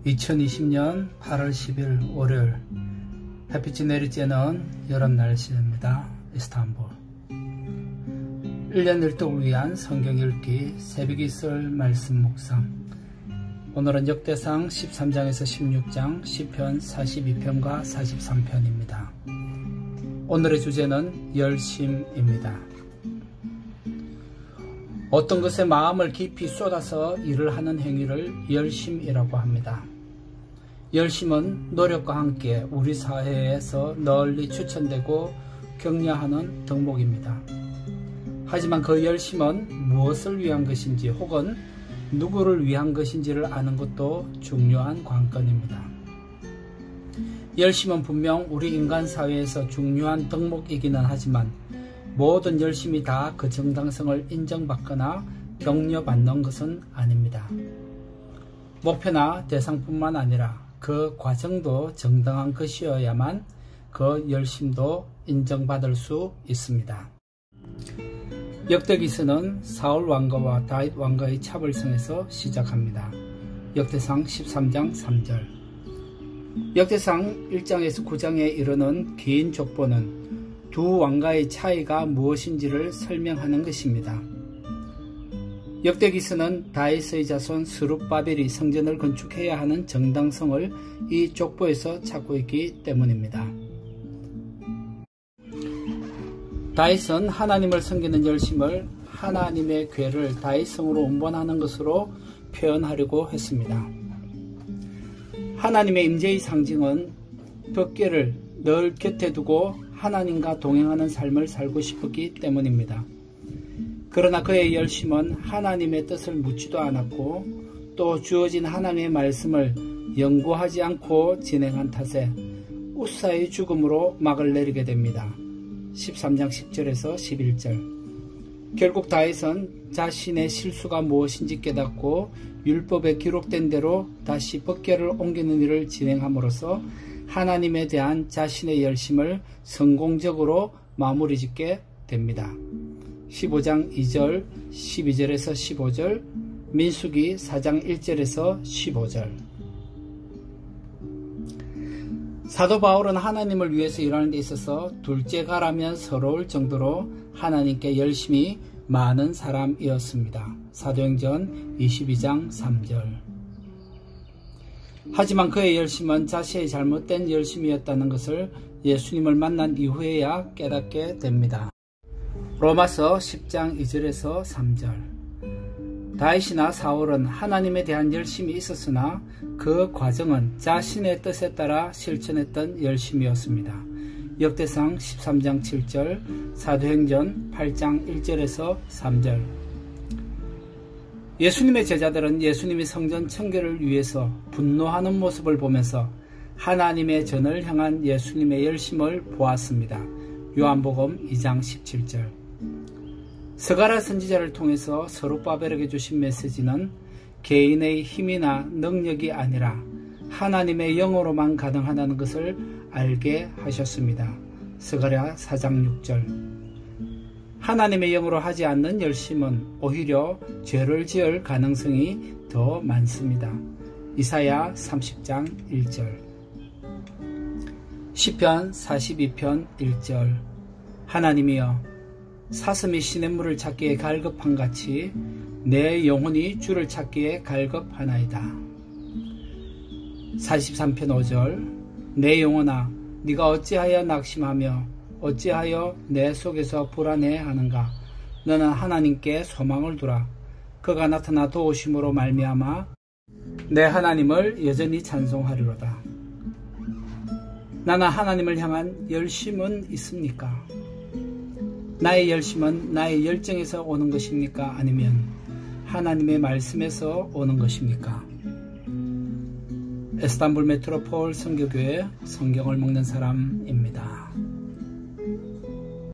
2020년 8월 10일 월요일 햇빛이 내리쬐는 여름 날씨입니다. 이스탄불 1년 1독을 위한 성경 읽기 새벽이 썰 말씀 묵상. 오늘은 역대상 13장에서 16장 시편 42편과 43편입니다. 오늘의 주제는 열심입니다. 어떤 것에 마음을 깊이 쏟아서 일을 하는 행위를 열심이라고 합니다. 열심은 노력과 함께 우리 사회에서 널리 추천되고 격려하는 덕목입니다. 하지만 그 열심은 무엇을 위한 것인지 혹은 누구를 위한 것인지를 아는 것도 중요한 관건입니다. 열심은 분명 우리 인간 사회에서 중요한 덕목이기는 하지만 모든 열심이 다 그 정당성을 인정받거나 격려받는 것은 아닙니다. 목표나 대상뿐만 아니라 그 과정도 정당한 것이어야만 그 열심도 인정받을 수 있습니다. 역대기서는 사울 왕가와 다윗 왕가의 차별성에서 시작합니다. 역대상 13장 3절. 역대상 1장에서 9장에 이르는 긴 족보는 두 왕가의 차이가 무엇인지를 설명하는 것입니다. 역대기서는 다윗의 자손 스룹바벨이 성전을 건축해야 하는 정당성을 이 족보에서 찾고 있기 때문입니다. 다윗은 하나님을 섬기는 열심을 하나님의 궤를 다윗성으로 운반하는 것으로 표현하려고 했습니다. 하나님의 임재의 상징은 벽궤를 늘 곁에 두고 하나님과 동행하는 삶을 살고 싶었기 때문입니다. 그러나 그의 열심은 하나님의 뜻을 묻지도 않았고 또 주어진 하나님의 말씀을 연구하지 않고 진행한 탓에 우사의 죽음으로 막을 내리게 됩니다. 13장 10절에서 11절. 결국 다윗은 자신의 실수가 무엇인지 깨닫고 율법에 기록된 대로 다시 벽궤를 옮기는 일을 진행함으로써 하나님에 대한 자신의 열심을 성공적으로 마무리 짓게 됩니다. 15장 2절, 12절에서 15절, 민수기 4장 1절에서 15절. 사도 바울은 하나님을 위해서 일하는 데 있어서 둘째가라면 서러울 정도로 하나님께 열심히 많은 사람이었습니다. 사도행전 22장 3절. 하지만 그의 열심은 자신의 잘못된 열심이었다는 것을 예수님을 만난 이후에야 깨닫게 됩니다. 로마서 10장 2절에서 3절. 다윗이나 사울은 하나님에 대한 열심이 있었으나 그 과정은 자신의 뜻에 따라 실천했던 열심이었습니다. 역대상 13장 7절, 사도행전 8장 1절에서 3절. 예수님의 제자들은 예수님이 성전 청결을 위해서 분노하는 모습을 보면서 하나님의 전을 향한 예수님의 열심을 보았습니다. 요한복음 2장 17절. 스가랴 선지자를 통해서 스룹바벨에게 주신 메시지는 개인의 힘이나 능력이 아니라 하나님의 영으로만 가능하다는 것을 알게 하셨습니다. 스가랴 4장 6절. 하나님의 영으로 하지 않는 열심은 오히려 죄를 지을 가능성이 더 많습니다. 이사야 30장 1절. 시편 42편 1절. 하나님이여 사슴이 시냇물을 찾기에 갈급한 같이 내 영혼이 주를 찾기에 갈급하나이다. 43편 5절. 내 영혼아 네가 어찌하여 낙심하며 어찌하여 내 속에서 불안해하는가. 너는 하나님께 소망을 두라. 그가 나타나 도우심으로 말미암아 내 하나님을 여전히 찬송하리로다. 나는 하나님을 향한 열심은 있습니까? 나의 열심은 나의 열정에서 오는 것입니까? 아니면 하나님의 말씀에서 오는 것입니까? 이스탄불 메트로폴 선교교회 성경을 먹는 사람입니다.